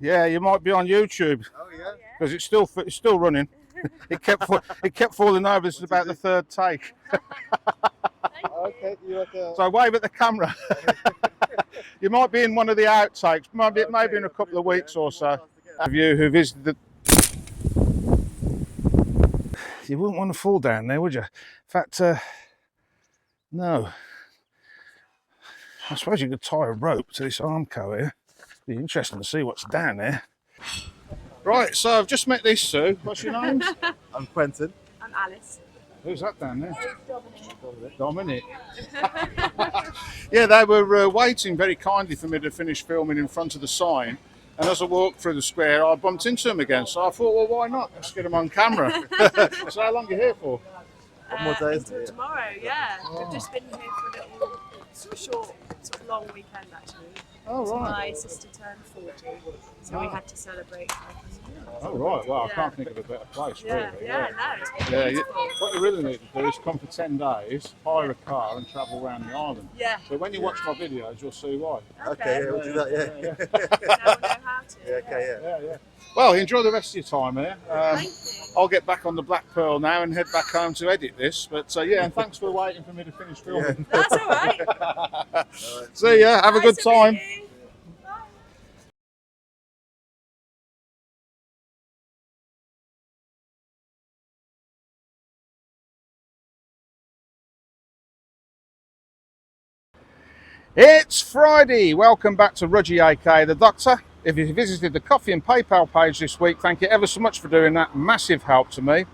Yeah, you might be on YouTube. Oh yeah. Because it's still running. It kept falling over. This is about the third take. Okay, you like a... So wave at the camera. You might be in one of the outtakes. Maybe in a couple of weeks or so. Have you who visited? You wouldn't want to fall down there, would you? In fact, no. I suppose you could tie a rope to this armco here. Be interesting to see what's down there. Right, so I've just met these two. What's your names? I'm Quentin. I'm Alice. Who's that down there? Dominic. Dominic. Yeah, they were waiting very kindly for me to finish filming in front of the sign. And as I walked through the square, I bumped into them again. So I thought, well, why not? Let's get them on camera. So how long are you here for? One more day, isn't Until it? tomorrow, yeah. We've just been here for a little short, sort of long weekend actually. Oh, So right. my sister turned 40, so we had to celebrate. Oh, right. Well, I Yeah. can't think of a better place, really. Yeah, no, it's been Yeah, beautiful. what you really need to do is come for 10 days, hire a car and travel around the island. Yeah. So when you watch my videos, you'll see why. Okay, yeah, we'll do that, yeah. Now we know how to. Yeah, okay, yeah. Yeah. Well, enjoy the rest of your time here. Thank you. I'll get back on the Black Pearl now and head back home to edit this. But yeah, and thanks for waiting for me to finish filming. That's all right. See ya, have a good Nice to time. meet you. Bye. It's Friday. Welcome back to Rudgey, aka the Doctor. If you visited the Kofi and Pay Pal page this week, thank you ever so much for doing that. Massive help to me.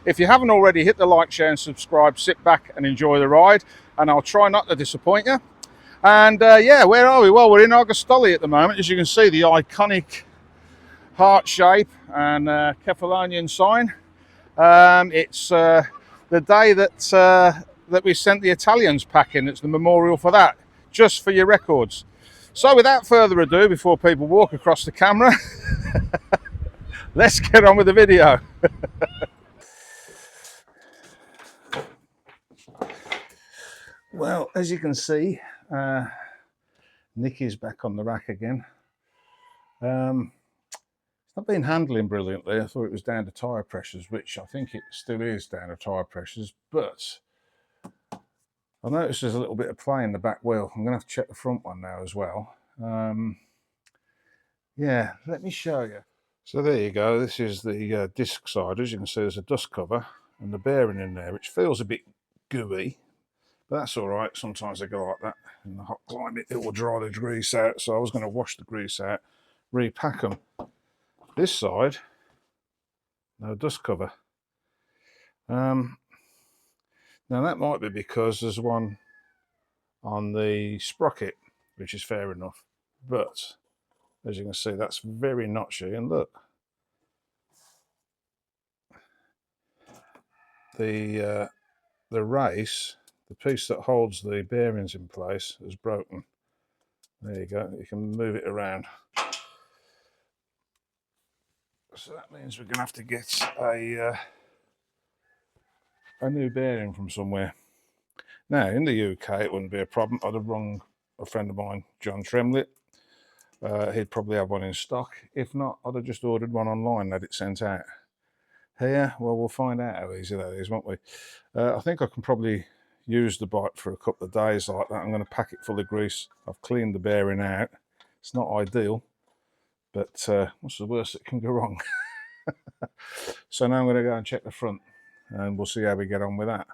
If you haven't already, hit the like, share and subscribe. Sit back and enjoy the ride, and I'll try not to disappoint you. And yeah, where are we? Well, we're in Argostoli at the moment. As you can see, the iconic heart shape and kefalonian sign. It's the day that we sent the Italians packing. It's the memorial for that, just for your records. So without further ado, before people walk across the camera, let's get on with the video. Well, as you can see, Nikki's back on the rack again. It's not been handling brilliantly. I thought it was down to tyre pressures, which I think it still is down to tyre pressures, but I noticed there's a little bit of play in the back wheel. I'm going to have to check the front one now as well. Yeah, let me show you. So there you go. This is the disc side. As you can see, there's a dust cover and the bearing in there, which feels a bit gooey, but that's all right. Sometimes they go like that. In the hot climate, it will dry the grease out. So I was going to wash the grease out, repack them. This side, no dust cover. Now that might be because there's one on the sprocket, which is fair enough. But as you can see, that's very notchy. And look, the race, the piece that holds the bearings in place, is broken. There you go. You can move it around. So that means we're going to have to get a new bearing from somewhere. Now, in the UK, it wouldn't be a problem. I'd have rung a friend of mine, John Tremlett. He'd probably have one in stock. If not, I'd have just ordered one online and had it sent out. Here, well, we'll find out how easy that is, won't we? I think I can probably use the bike for a couple of days like that. I'm going to pack it full of grease. I've cleaned the bearing out. It's not ideal, but what's the worst that can go wrong? So now I'm going to go and check the front, and we'll see how we get on with that.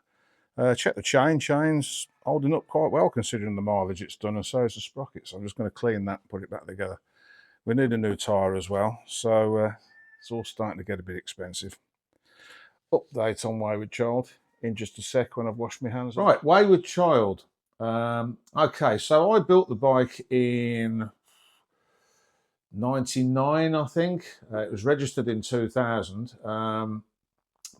Check the chain's holding up quite well considering the mileage it's done, and so is the sprocket. So I'm just going to clean that and put it back together. We need a new tyre as well, so it's all starting to get a bit expensive. Update on Wayward Child in just a sec when I've washed my hands. Right, Wayward Child. Okay, so I built the bike in 99, I think. It was registered in 2000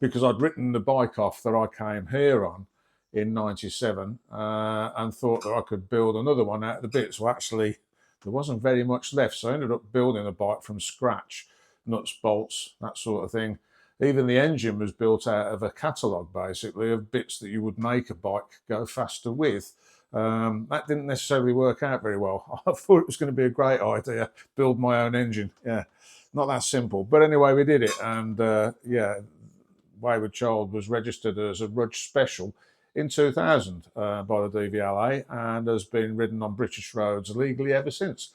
because I'd written the bike off that I came here on in 97 and thought that I could build another one out of the bits. Well, actually, there wasn't very much left, so I ended up building a bike from scratch, nuts, bolts, that sort of thing. Even the engine was built out of a catalogue, basically, of bits that you would make a bike go faster with. That didn't necessarily work out very well. I thought it was going to be a great idea, build my own engine. Yeah, not that simple. But anyway, we did it. And yeah, Wayward Child was registered as a Rudge Special in 2000 by the DVLA and has been ridden on British roads legally ever since.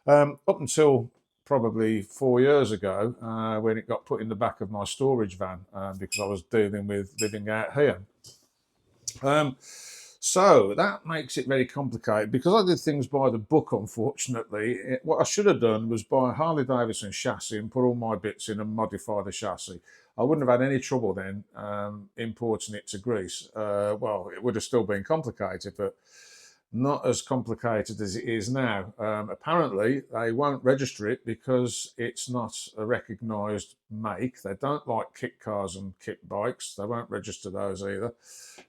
Up until probably 4 years ago, when it got put in the back of my storage van because I was dealing with living out here. So that makes it very complicated because I did things by the book, unfortunately. What I should have done was buy a Harley Davidson chassis and put all my bits in and modify the chassis. I wouldn't have had any trouble then importing it to Greece. Well, it would have still been complicated, but not as complicated as it is now. Apparently, they won't register it because it's not a recognised make. They don't like kit cars and kit bikes. They won't register those either.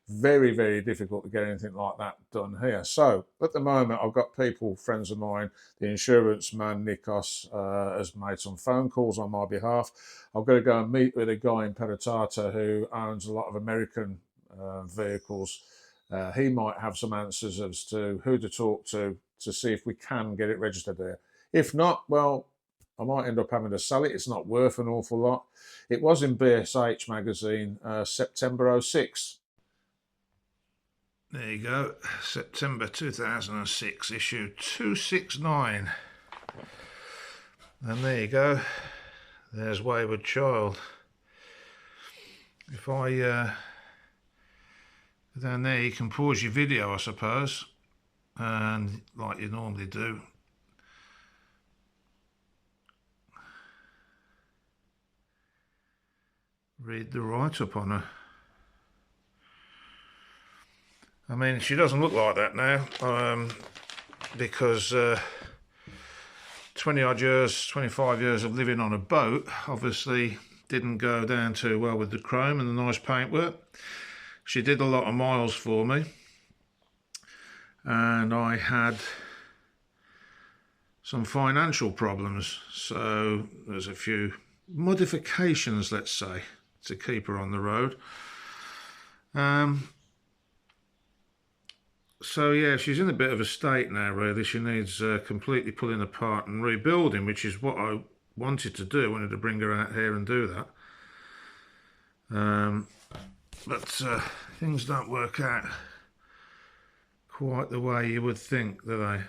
Very, very difficult to get anything like that done here. So at the moment, I've got people, friends of mine, the insurance man, Nikos, has made some phone calls on my behalf. I've got to go and meet with a guy in Peritata who owns a lot of American vehicles. He might have some answers as to who to talk to see if we can get it registered there. If not, well, I might end up having to sell it. It's not worth an awful lot. It was in BSH magazine, September 06. There you go, September 2006, issue 269. And there you go, there's Wayward Child. If I go down there, you can pause your video, I suppose, and like you normally do. Read the write-up on her. I mean, she doesn't look like that now, because 20 odd years, 25 years of living on a boat obviously didn't go down too well with the chrome and the nice paintwork. She did a lot of miles for me, and I had some financial problems, so there's a few modifications, let's say, to keep her on the road. So yeah, she's in a bit of a state now, really. She needs completely pulling apart and rebuilding, which is what I wanted to do. I wanted to bring her out here and do that. But things don't work out quite the way you would think, do they? I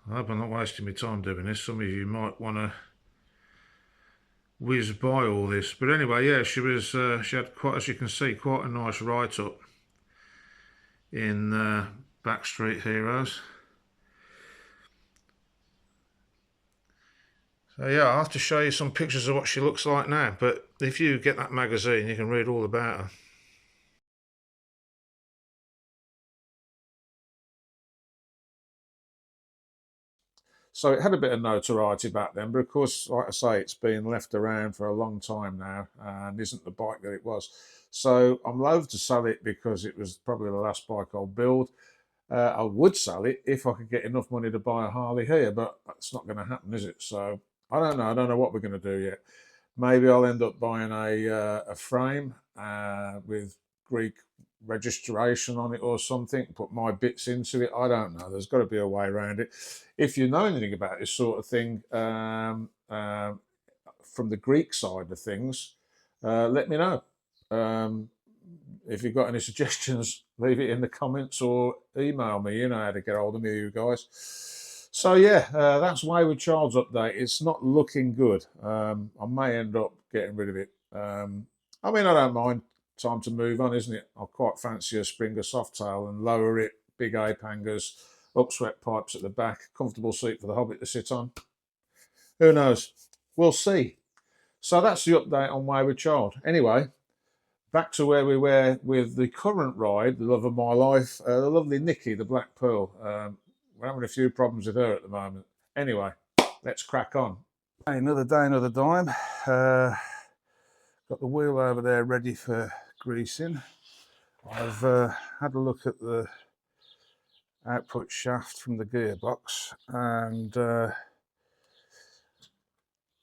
hope I'm not wasting my time doing this. Some of you might want to whiz by all this. But anyway, yeah, she had quite, as you can see, quite a nice write-up in Backstreet Heroes. So yeah, I'll have to show you some pictures of what she looks like now. But if you get that magazine, you can read all about her. So it had a bit of notoriety back then, but of course, like I say, it's been left around for a long time now and isn't the bike that it was. So I'm loath to sell it because it was probably the last bike I'll build. I would sell it if I could get enough money to buy a Harley here, but that's not going to happen, is it? So I don't know. I don't know what we're going to do yet. Maybe I'll end up buying a frame with Greek registration on it or something, put my bits into it. I don't know. There's got to be a way around it. If you know anything about this sort of thing from the Greek side of things, let me know. If you've got any suggestions, leave it in the comments or email me. You know how to get hold of me, you guys. So yeah, that's Wayward Child's update. It's not looking good. I may end up getting rid of it. I mean, I don't mind. Time to move on, isn't it? I quite fancy a Springer Softail and lower it, big ape hangers, upswept pipes at the back, comfortable seat for the Hobbit to sit on. Who knows? We'll see. So that's the update on Wayward Child. Anyway, back to where we were with the current ride, the love of my life, the lovely Nikki the Black Pearl. We're having a few problems with her at the moment. Anyway, let's crack on. Another day, another dime. Got the wheel over there ready for greasing. I've had a look at the output shaft from the gearbox, and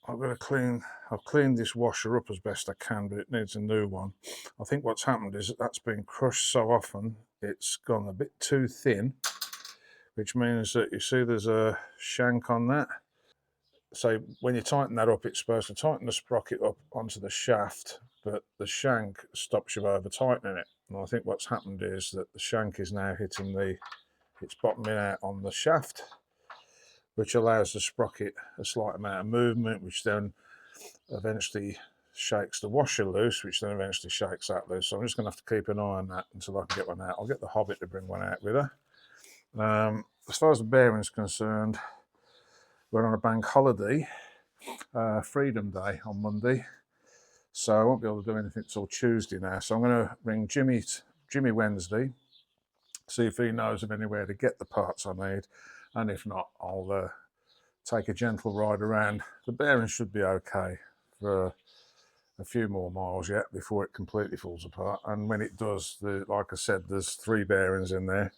I've got to clean. I've cleaned this washer up as best I can, but it needs a new one. I think what's happened is that's been crushed so often it's gone a bit too thin, which means that you see there's a shank on that. So when you tighten that up, it's supposed to tighten the sprocket up onto the shaft, but the shank stops you over tightening it. And I think what's happened is that the shank is now hitting it's bottoming out on the shaft, which allows the sprocket a slight amount of movement, which then eventually shakes the washer loose, which then eventually shakes that loose. So I'm just going to have to keep an eye on that until I can get one out. I'll get the Hobbit to bring one out with her. As far as the bearing's concerned, we're on a bank holiday, Freedom Day on Monday, so I won't be able to do anything till Tuesday now. So I'm going to ring Jimmy Wednesday, see if he knows of anywhere to get the parts I need, and if not, I'll take a gentle ride around. The bearing should be okay for a few more miles yet before it completely falls apart, and when it does, like I said, there's 3 bearings in there.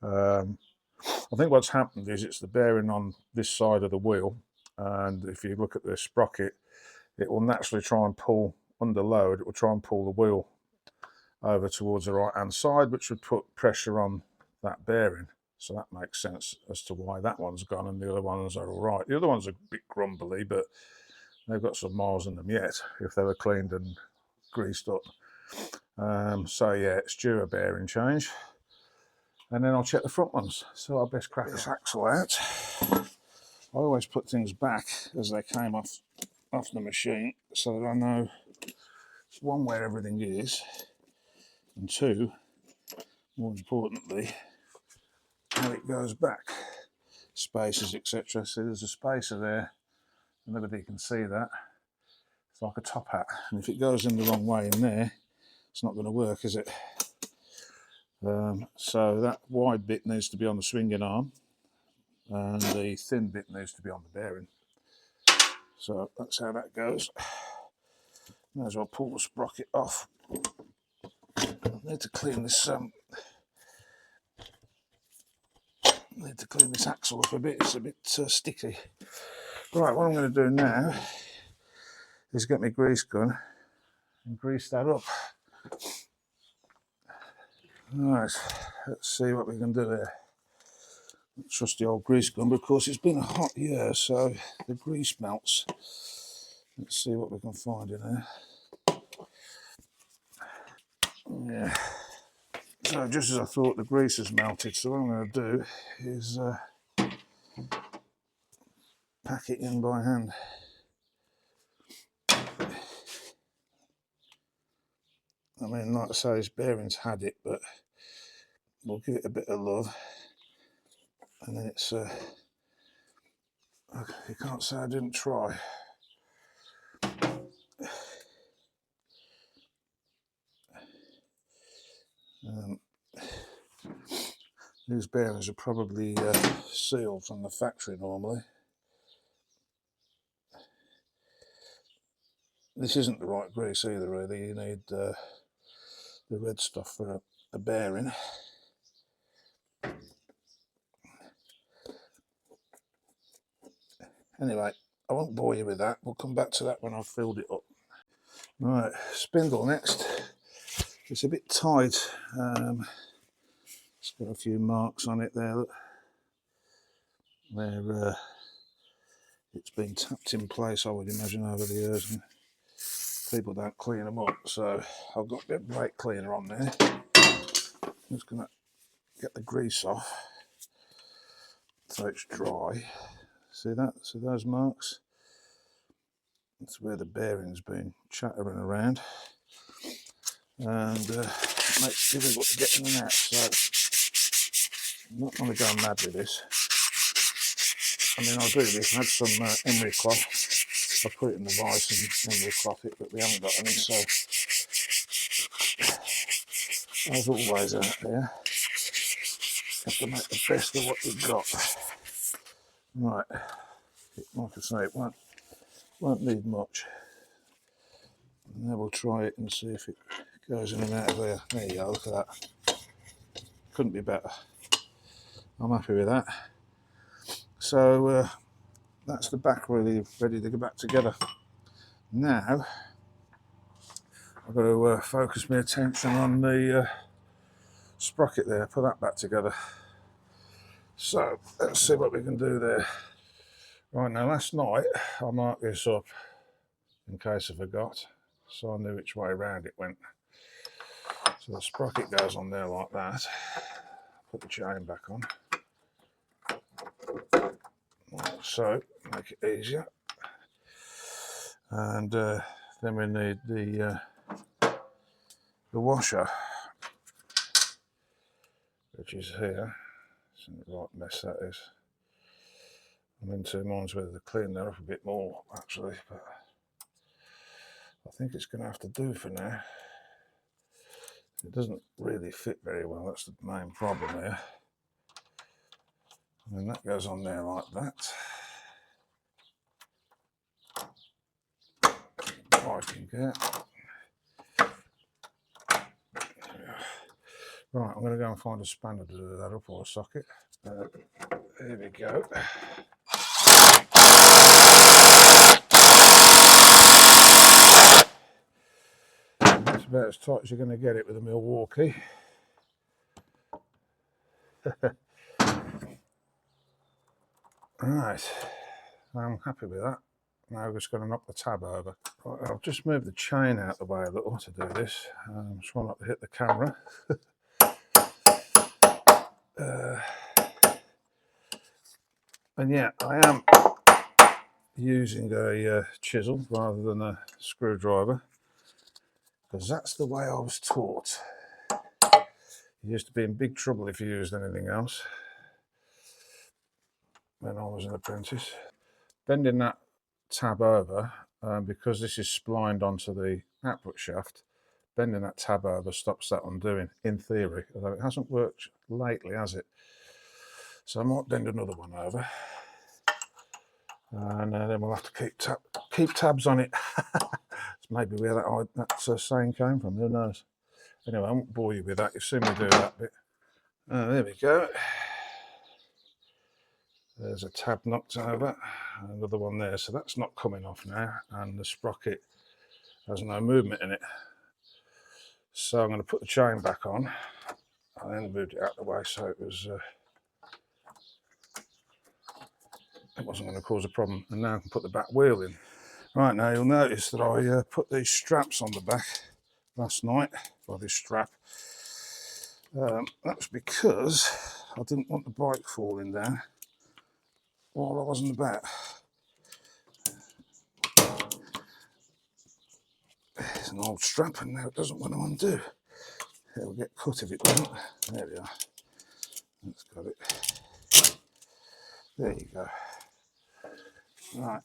I think what's happened is it's the bearing on this side of the wheel, and if you look at the sprocket, it will naturally try and pull under load. It will try and pull the wheel over towards the right hand side, which would put pressure on that bearing. So that makes sense as to why that one's gone and the other ones are all right. The other ones are a bit grumbly, but they've got some miles in them yet if they were cleaned and greased up. So yeah, it's due a bearing change, and then I'll check the front ones. So I'll best crack this axle out. I always put things back as they came off the machine so that I know, 1, where everything is, and 2, more importantly, how it goes back, spaces, etc. So there's a spacer there, and everybody can see that. It's like a top hat, and if it goes in the wrong way in there, it's not going to work, is it? So that wide bit needs to be on the swinging arm, and the thin bit needs to be on the bearing. So that's how that goes. May as well pull the sprocket off. I need to clean this. Need to clean this axle up a bit. It's a bit sticky. Right, what I'm going to do now is get my grease gun and grease that up. Right, let's see what we can do here. Trusty old grease gun, but of course it's been a hot year, so the grease melts. Let's see what we can find in there. Yeah. So just as I thought, the grease has melted, so what I'm going to do is pack it in by hand. I mean, like I say, this bearing's had it, but we'll give it a bit of love, and then it's you can't say I didn't try. These bearings are probably sealed from the factory normally. This isn't the right grease either, really. You need the red stuff for a bearing. Anyway, I won't bore you with that. We'll come back to that when I've filled it up. Right, spindle next. It's a bit tight. It's got a few marks on it there, look, where it's been tapped in place, I would imagine, over the years, and people don't clean them up. So I've got a bit of brake cleaner on there. I'm just going to get the grease off so it's dry. See that? See those marks? That's where the bearing's been chattering around, and it makes it difficult to get in and out. So I'm not going to go mad with this. I mean, I'll do this. I had some emery cloth. I put it in the vice and emery cloth it, but we haven't got any. So as always out there, have to make the best of what you've got. Right, like I say, it won't need much. And then we'll try it and see if it goes in and out of there. There you go, look at that. Couldn't be better. I'm happy with that. So that's the back really ready to go back together. Now I've got to focus my attention on the sprocket there, put that back together. So let's see what we can do there. Right, now last night I marked this up in case I forgot, so I knew which way around it went. So the sprocket goes on there like that. Put the chain back on. Like so, make it easier. And then we need the washer, which is here. It's a right mess that is. I'm in two minds whether to clean that up a bit more actually, but I think it's going to have to do for now. It doesn't really fit very well, that's the main problem here. And then that goes on there like that. I can get. Right, I'm going to go and find a spanner to do that up, or a socket. Here we go. It's about as tight as you're going to get it with a Milwaukee. Right, I'm happy with that. Now I'm just going to knock the tab over. Right, I'll just move the chain out of the way a little to do this. Try not to hit the camera. And yeah, I am using a chisel rather than a screwdriver, because that's the way I was taught. You used to be in big trouble if you used anything else when I was an apprentice. Bending that tab over, because this is splined onto the output shaft, bending that tab over stops that undoing, in theory, although it hasn't worked lately, has it? So I might bend another one over, and then we'll have to keep tabs on it. It's maybe where that saying came from, who knows? Anyway, I won't bore you with that, you've seen me do that bit. There we go. There's a tab knocked over, another one there, so that's not coming off now, and the sprocket has no movement in it. So I'm going to put the chain back on. I then moved it out of the way so it wasn't going to cause a problem, and now I can put the back wheel in. Right, now you'll notice that I put these straps on the back last night, by this strap. That's because I didn't want the bike falling down while I wasn't about. There's an old strap and now it doesn't want to undo. It'll get cut if it doesn't. There we are. That's got it. There you go. Right.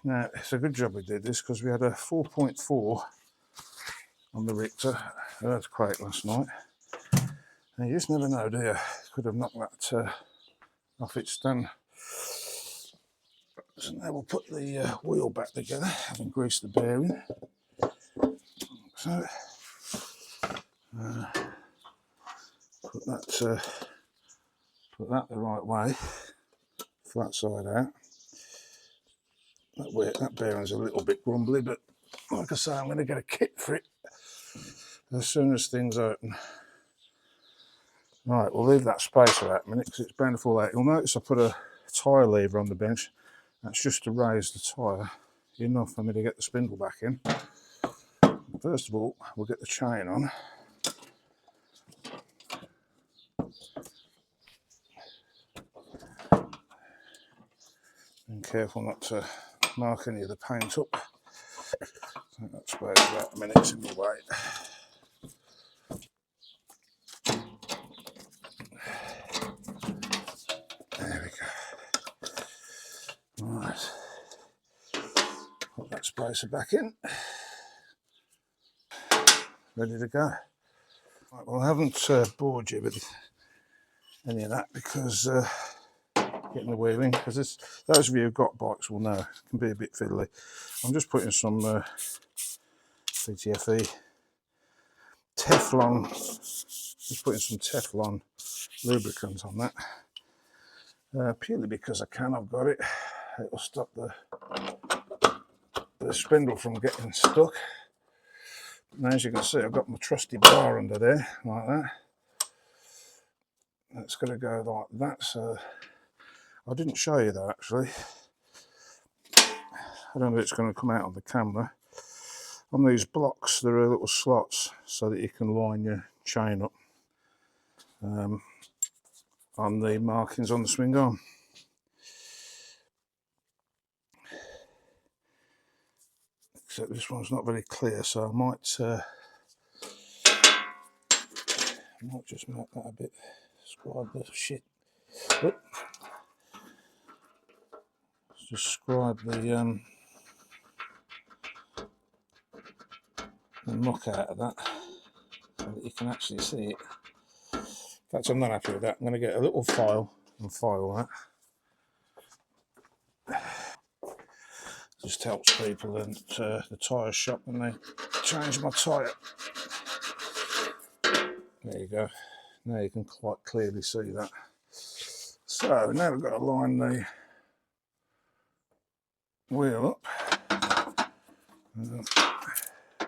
Now, it's a good job we did this, because we had a 4.4 on the Richter earthquake last night. And you just never know, do you? Could have knocked that off its stand. So now we'll put the wheel back together, having greased the bearing. So, put that the right way, flat side out. That bearing's a little bit grumbly, but like I say, I'm going to get a kit for it as soon as things open. Right, we'll leave that spacer out a minute because it's bound to fall out. You'll notice I put a tyre lever on the bench. That's just to raise the tyre enough for me to get the spindle back in. First of all, we'll get the chain on. Be careful not to mark any of the paint up. I think that space about a minute's in the way. There we go. Right. Put that spacer back in. Ready to go. Right, well, I haven't bored you with any of that because getting the wheeling, because those of you who've got bikes will know it can be a bit fiddly. I'm just putting some PTFE Teflon, just putting some Teflon lubricant on that, purely because I can. I've got it. it'll stop the spindle from getting stuck. Now, as you can see, I've got my trusty bar under there, like that. It's going to go like that, so I didn't show you that actually. I don't know if it's going to come out on the camera. On these blocks, there are little slots so that you can line your chain up on the markings on the swing arm. Except this one's not very clear, so I might just make that a bit. Scribe the shit. Oop. Just scribe the muck out of that so that you can actually see it. In fact, I'm not happy with that. I'm going to get a little file and file that. Just helps people at the tyre shop when they change my tyre. There you go. Now you can quite clearly see that. So now we've got to line the wheel up.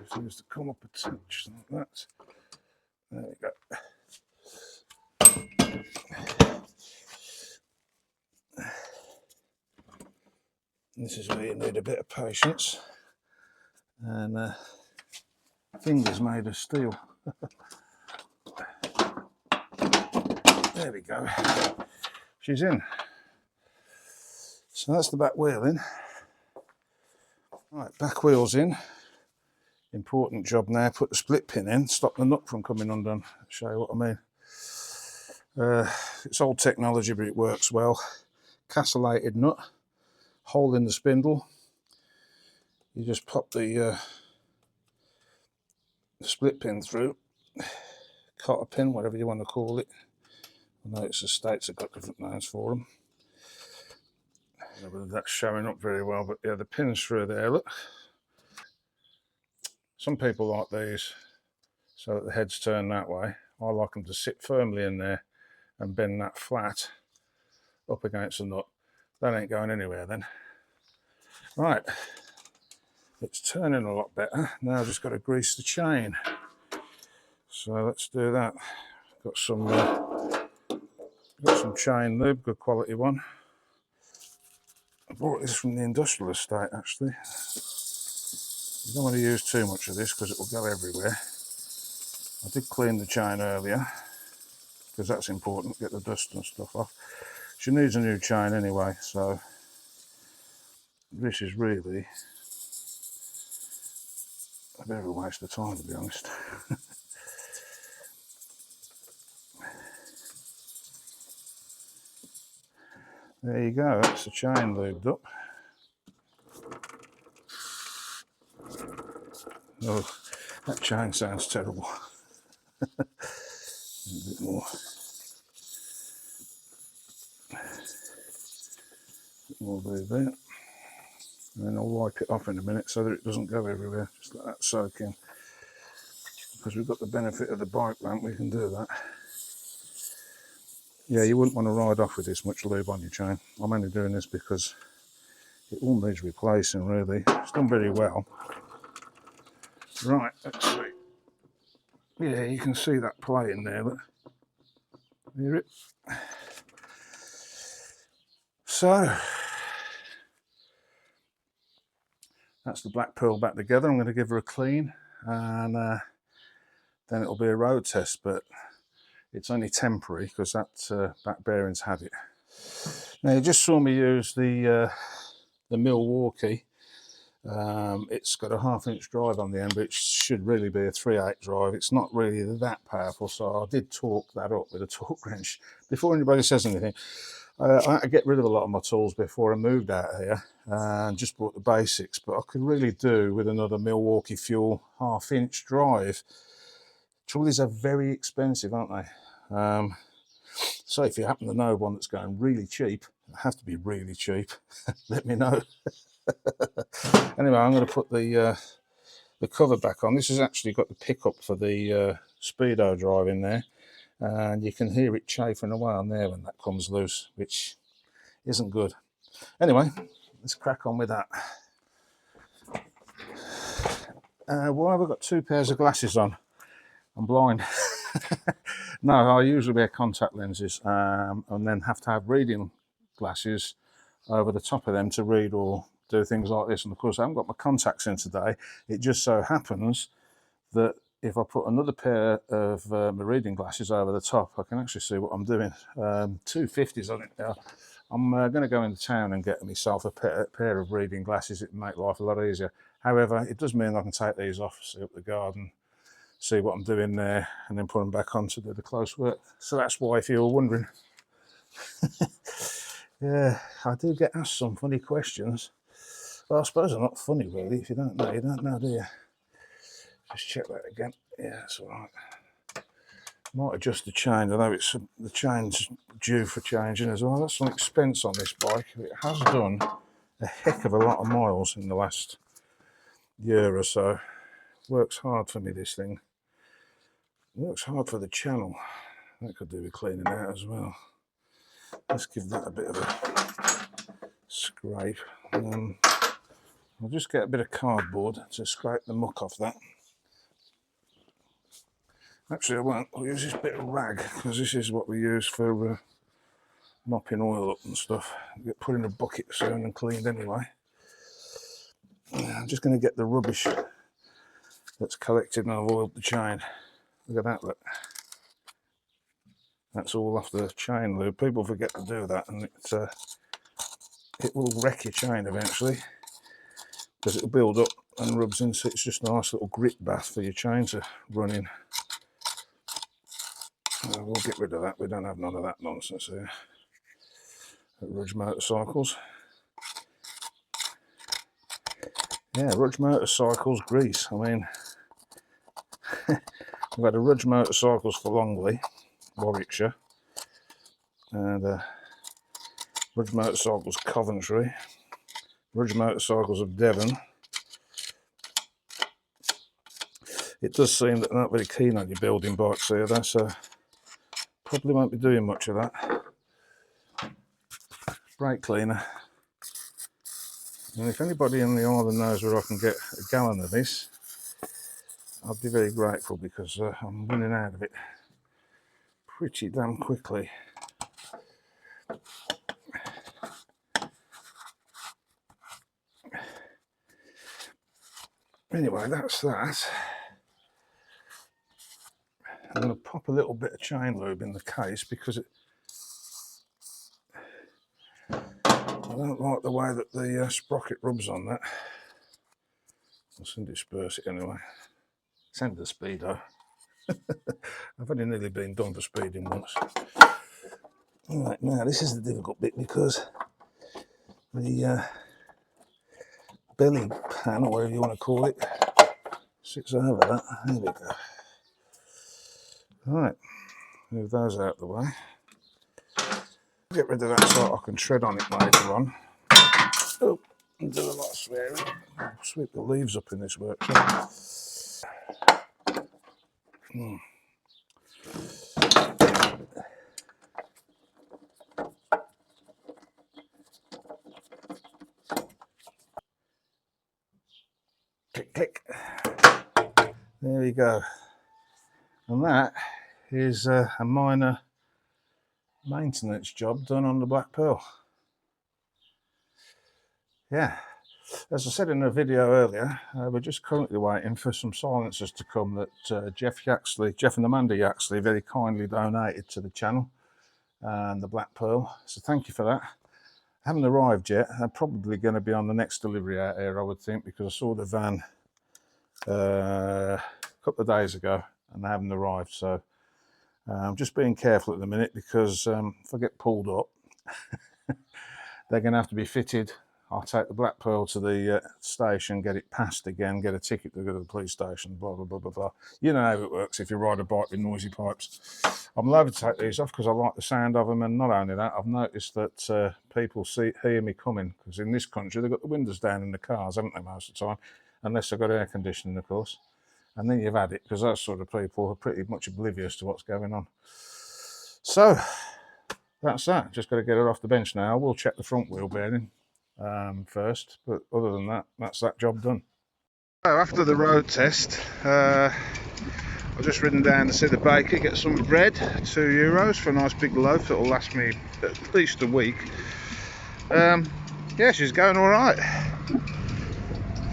Just needs to come up a touch like that. There we go. This is where you need a bit of patience and fingers made of steel. There we go. She's in. So that's the back wheel in. Right, back wheel's in. Important job now, put the split pin in, stop the nut from coming undone. I'll show you what I mean. It's old technology, but it works well. Castellated nut, hole in the spindle. You just pop the split pin through, cotter pin, whatever you want to call it. I know it's the States have got different names for them. I don't know whether that's showing up very well, but yeah, the pin's through there, look. Some people like these so that the heads turn that way. I like them to sit firmly in there and bend that flat up against the nut. That ain't going anywhere then. Right, it's turning a lot better. Now I've just got to grease the chain. So let's do that. Got some chain lube, good quality one. I bought this from the industrial estate actually. You don't want to use too much of this because it will go everywhere. I did clean the chain earlier because that's important, get the dust and stuff off. She needs a new chain anyway, so this is really a bit of a waste of time, to be honest. There you go, that's the chain lubed up. Oh, that chain sounds terrible. A bit more. More lube there. And then I'll wipe it off in a minute so that it doesn't go everywhere. Just let that soak in. Because we've got the benefit of the bike lamp, we can do that. Yeah, you wouldn't want to ride off with this much lube on your chain. I'm only doing this because it all needs replacing really. It's done very well. Right, let's see. Yeah, you can see that plate in there, look. Hear it? So, that's the Black Pearl back together. I'm going to give her a clean and then it'll be a road test, but it's only temporary because that back bearing's had it. Now you just saw me use the Milwaukee. It's got a 1/2 inch drive on the end, but it should really be a 3/8 drive. It's not really that powerful, so I did torque that up with a torque wrench. Before anybody says anything, I had to get rid of a lot of my tools before I moved out here and just bought the basics, but I could really do with another Milwaukee Fuel 1/2 inch drive. Trouble is, they're very expensive, aren't they? So if you happen to know one that's going really cheap, it has to be really cheap, let me know. Anyway, I'm going to put the cover back on. This has actually got the pickup for the speedo drive in there, and you can hear it chafing away on there when that comes loose, which isn't good. Anyway, let's crack on with that. Why have I got 2 pairs of glasses on? I'm blind. No, I usually wear contact lenses and then have to have reading glasses over the top of them to read or do things like this. And of course, I haven't got my contacts in today. It just so happens that if I put another pair of my reading glasses over the top, I can actually see what I'm doing. 250s on it now. I'm going to go into town and get myself a pair of reading glasses. It will make life a lot easier. However, it does mean I can take these off, see up the garden, see what I'm doing there, and then put them back on to do the close work. So that's why, if you're wondering. Yeah, I do get asked some funny questions. Well, I suppose they're not funny, really. If you don't know, do you? Just check that again. Yeah, that's all right. Might adjust the chain. I know the chain's due for changing as well. That's some expense on this bike. It has done a heck of a lot of miles in the last year or so. Works hard for me, this thing. Works hard for the channel. That could do with cleaning out as well. Let's give that a bit of a scrape. I'll just get a bit of cardboard to scrape the muck off that. Actually, I won't. I'll use this bit of rag because this is what we use for mopping oil up and stuff. Get put in a bucket soon and cleaned anyway. I'm just going to get the rubbish that's collected and I've oiled the chain. Look at that, look. That's all off the chain lube. People forget to do that, and it will wreck your chain eventually because it'll build up and rubs in. So it's just a nice little grit bath for your chain to run in. We'll get rid of that. We don't have none of that nonsense here at Rudgey Motorcycles. Yeah, Rudgey Motorcycles grease. I mean, we've had a Rudgey Motorcycles for Longley, Warwickshire, and Rudgey Motorcycles Coventry, Rudgey Motorcycles of Devon. It does seem that they're not very keen on your building bikes here, though, so probably won't be doing much of that. Brake cleaner. And if anybody in the island knows where I can get a gallon of this, I'd be very grateful because I'm running out of it pretty damn quickly. Anyway, that's that. I'm going to pop a little bit of chain lube in the case because I don't like the way that the sprocket rubs on that. I'll soon disperse it anyway. Send the speedo. I've only nearly been done for speeding once. Right, now this is the difficult bit because the belly pan, or whatever you want to call it, sits over that. There we go. Right, move those out of the way. Get rid of that so I can tread on it later on. Oh, and do a lot of swearing. I'll sweep the leaves up in this workshop. Click, click. There we go. And that is a minor maintenance job done on the Black Pearl. Yeah, as I said in a video earlier, we're just currently waiting for some silencers to come that Jeff and Amanda Yaxley very kindly donated to the channel and the Black Pearl. So thank you for that. Haven't arrived yet. They're probably going to be on the next delivery out here, I would think, because I saw the van a couple of days ago and they haven't arrived. So I'm just being careful at the minute because if I get pulled up, they're going to have to be fitted. I'll take the Black Pearl to the station, get it passed again, get a ticket to go to the police station, blah, blah, blah, blah, blah. You know how it works if you ride a bike with noisy pipes. I'm loath to take these off because I like the sound of them, and not only that, I've noticed that people hear me coming, because in this country they've got the windows down in the cars, haven't they, most of the time, unless they've got air conditioning, of course. And then you've had it, because those sort of people are pretty much oblivious to what's going on. So, that's that. Just got to get it off the bench now. We'll check the front wheel bearing first, but other than that, that's that job done. So after the road test, I've just ridden down to see the baker, get some bread, €2 for a nice big loaf that'll last me at least a week. Yeah, she's going all right,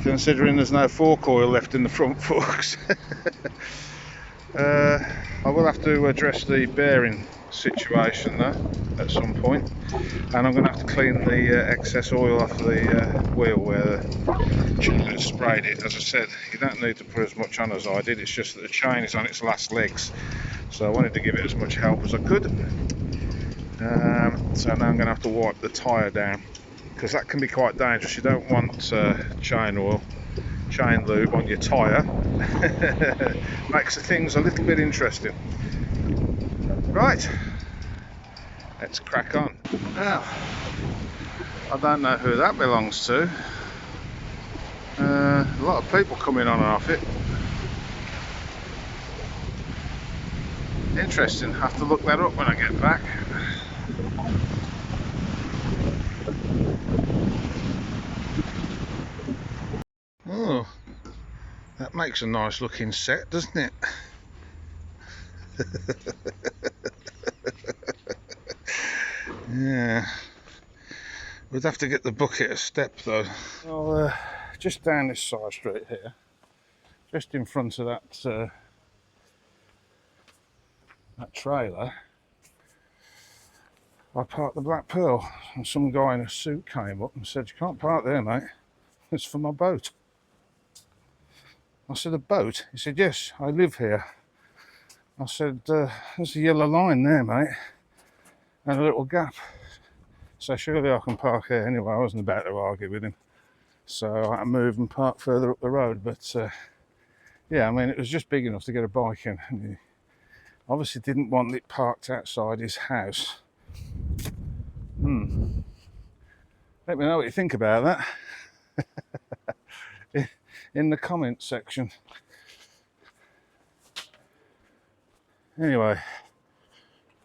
considering there's no fork oil left in the front forks. I will have to address the bearing situation though at some point, and I'm going to have to clean the excess oil off the wheel where the chain had sprayed it. As I said, you don't need to put as much on as I did, it's just that the chain is on its last legs, so I wanted to give it as much help as I could. So now I'm going to have to wipe the tyre down, because that can be quite dangerous. You don't want chain oil, chain lube on your tyre. Makes things a little bit interesting. Right, let's crack on. Now, I don't know who that belongs to. A lot of people coming on and off it. Interesting, have to look that up when I get back. Oh, that makes a nice looking set, doesn't it? Yeah, we'd have to get the bucket a step though. Well, just down this side street here, just in front of that trailer, I parked the Black Pearl, and some guy in a suit came up and said, "You can't park there, mate, it's for my boat." I said, "A boat?" He said, "Yes, I live here." I said, "There's a yellow line there, mate, and a little gap, so surely I can park here." Anyway, I wasn't about to argue with him, so I had to move and park further up the road. But yeah, I mean, it was just big enough to get a bike in, and he obviously didn't want it parked outside his house. Let me know what you think about that in the comments section. Anyway, I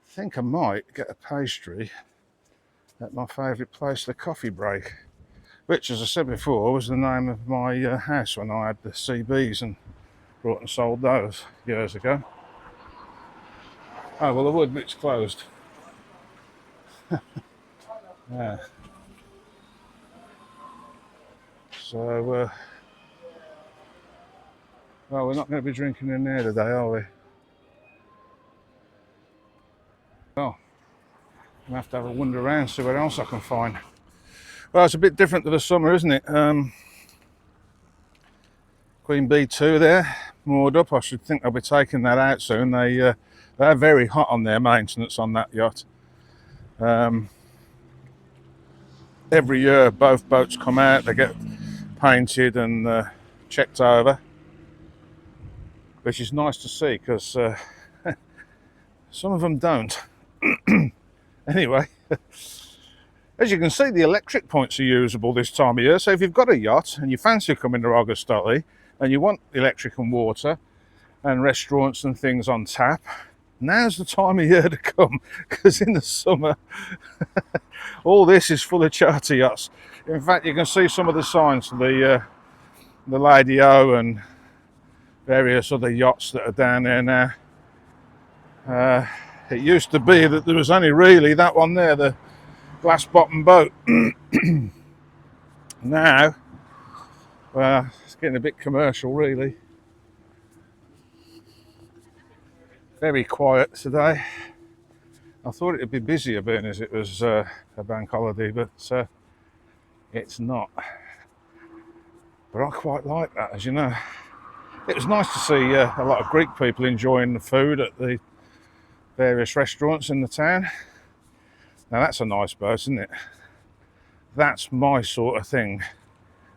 think I might get a pastry at my favourite place, the Coffee Break, which, as I said before, was the name of my house when I had the CBs and brought and sold those years ago. Oh, well, I would, but it's closed. Yeah. So, well, we're not going to be drinking in there today, are we? Well, I'm going to have a wander around, see what else I can find. Well, it's a bit different to the summer, isn't it? Queen B2 there, moored up. I should think I'll be taking that out soon. They're very hot on their maintenance on that yacht. Every year, both boats come out, they get painted and checked over, which is nice to see, because some of them don't. Anyway, as you can see, the electric points are usable this time of year. So if you've got a yacht and you fancy coming to Argostoli and you want electric and water and restaurants and things on tap, now's the time of year to come, because in the summer all this is full of charter yachts. In fact, you can see some of the signs for the Lady O and various other yachts that are down there now. It used to be that there was only really that one there, the glass bottom boat. Now, well, it's getting a bit commercial really. Very quiet today. I thought it'd be busier being as it was a bank holiday, but it's not. But I quite like that, as you know. It was nice to see a lot of Greek people enjoying the food at the various restaurants in the town. Now that's a nice boat, isn't it? That's my sort of thing.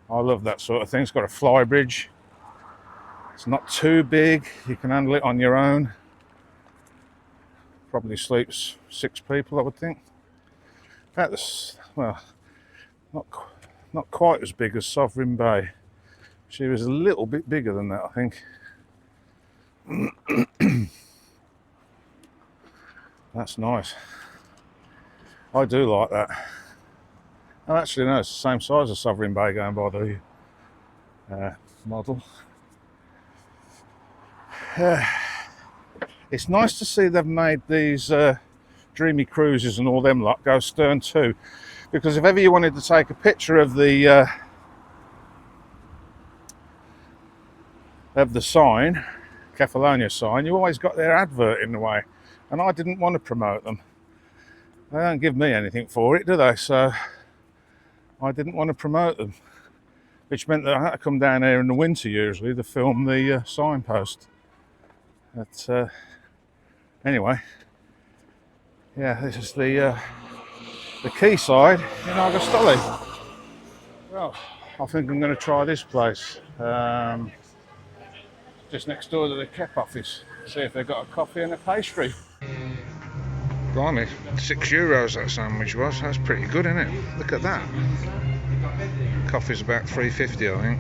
I love that sort of thing. It's got a fly bridge. It's not too big. You can handle it on your own. Probably sleeps 6 people, I would think. That's, well, not quite as big as Sovereign Bay. She was a little bit bigger than that, I think. That's nice. I do like that. Oh, actually, no, it's the same size as Sovereign Bay going by the model. It's nice to see they've made these Dreamy Cruises and all them lot go stern too, because if ever you wanted to take a picture of the sign, Kefalonia sign, you always got their advert in the way, and I didn't want to promote them. They don't give me anything for it, do they? So I didn't want to promote them, which meant that I had to come down here in the winter usually to film the signpost. But anyway, yeah, this is the quayside in Argostoli. Well, I think I'm going to try this place. Just next door to the Kep office. See if they've got a coffee and a pastry. Blimey, €6 that sandwich was. That's pretty good, isn't it? Look at that. Coffee's about $3.50, I think.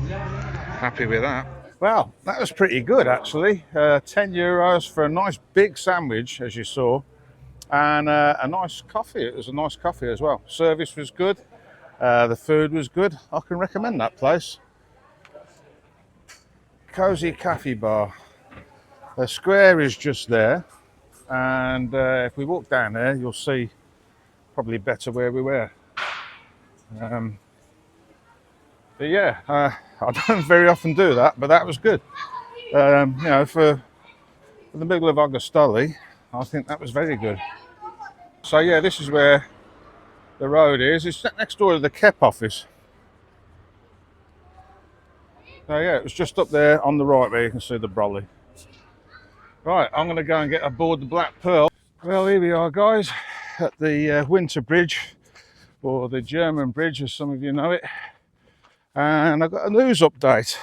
Happy with that. Well, that was pretty good actually. €10 for a nice big sandwich, as you saw, and a nice coffee. It was a nice coffee as well. Service was good. The food was good. I can recommend that place. Cozy Cafe Bar. The square is just there, and if we walk down there, you'll see probably better where we were. But yeah, I don't very often do that, but that was good. You know, for the middle of Argostoli, I think that was very good. So yeah, this is where the road is. It's next door to the Kep office. So yeah, it was just up there on the right where you can see the brolly. Right, I'm going to go and get aboard the Black Pearl. Well, here we are, guys, at the Winter Bridge, or the German Bridge, as some of you know it. And I've got a news update.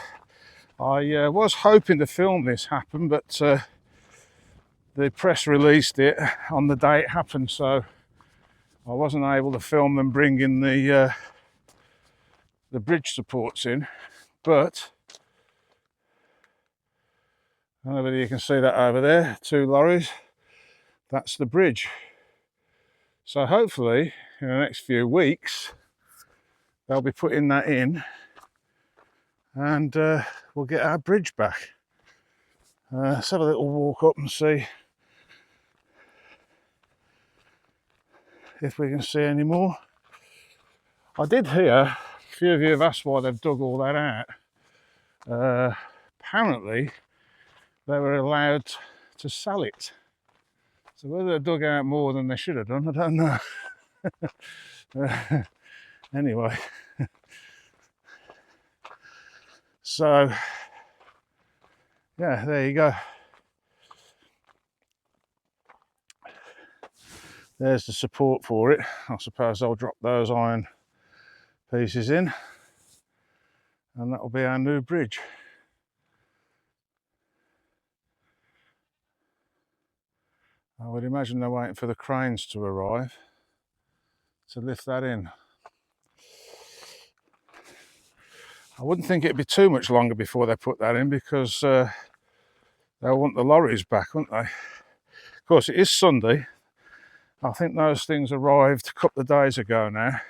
I was hoping to film this happen, but the press released it on the day it happened, so I wasn't able to film them bringing the bridge supports in. But I don't know whether you can see that over there, 2 lorries. That's the bridge. So hopefully in the next few weeks they'll be putting that in, and we'll get our bridge back. Let's have a little walk up and see if we can see any more. I did hear, a few of you have asked why they've dug all that out. Apparently they were allowed to sell it. So whether they dug out more than they should have done, I don't know. Anyway, so yeah, there you go. There's the support for it. I suppose I'll drop those iron pieces in, and that'll be our new bridge. I would imagine they're waiting for the cranes to arrive to lift that in. I wouldn't think it'd be too much longer before they put that in, because they'll want the lorries back, won't they? Of course, it is Sunday. I think those things arrived a couple of days ago now.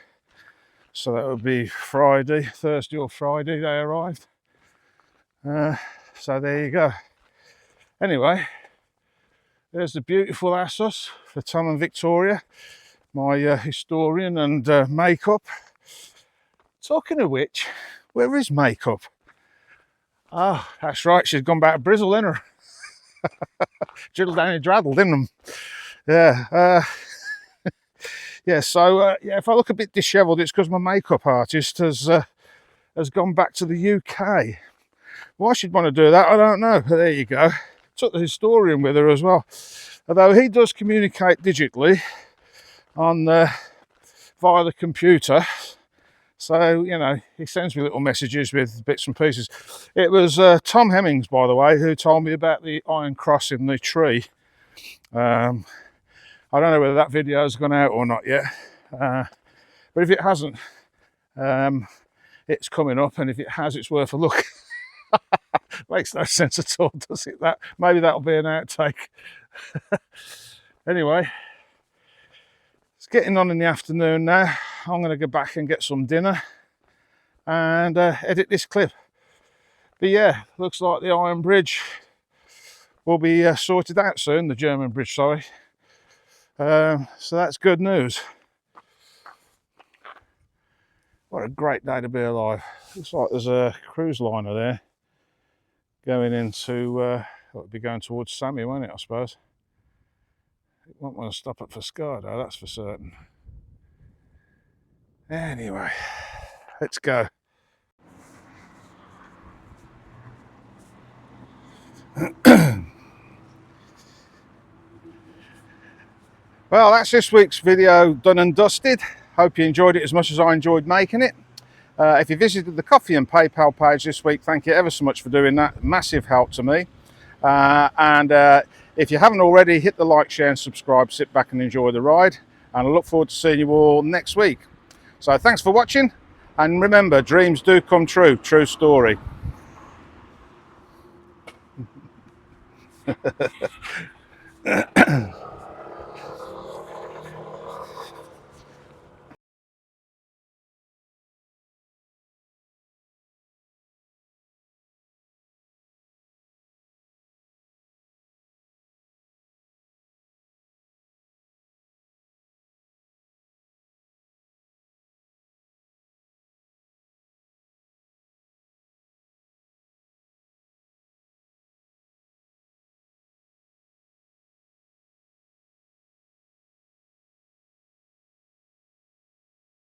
So that would be Friday, Thursday or Friday they arrived. So there you go. Anyway, there's the beautiful Asos for Tom and Victoria, my historian and makeup. Talking of which, where is makeup? Ah, that's right, she's gone back to Brizzle, isn't her? Jiddled down and draddled, didn't yeah. Yeah, so yeah, if I look a bit dishevelled, it's because my makeup artist has gone back to the UK. Why she'd want to do that, I don't know. But there you go. Took the historian with her as well. Although he does communicate digitally on via the computer. So, you know, he sends me little messages with bits and pieces. It was Tom Hemmings, by the way, who told me about the iron cross in the tree. I don't know whether that video has gone out or not yet. But if it hasn't, it's coming up. And if it has, it's worth a look. Makes no sense at all, does it? That maybe that'll be an outtake. Anyway, It's getting on in the afternoon now. I'm going to go back and get some dinner and edit this clip. But yeah, looks like the Iron Bridge will be sorted out soon, the German bridge, sorry. So that's good news. What a great day to be alive. Looks like there's a cruise liner there going into, it'll be going towards Sammy, won't it, I suppose? It won't want to stop at Foscado, that's for certain. Anyway, let's go. Well, that's this week's video done and dusted. Hope you enjoyed it as much as I enjoyed making it. If you visited the Kofi and Pay Pal page this week, thank you ever so much for doing that. Massive help to me. If you haven't already, hit the like, share and subscribe. Sit back and enjoy the ride. And I look forward to seeing you all next week. So thanks for watching. And remember, dreams do come true. True story.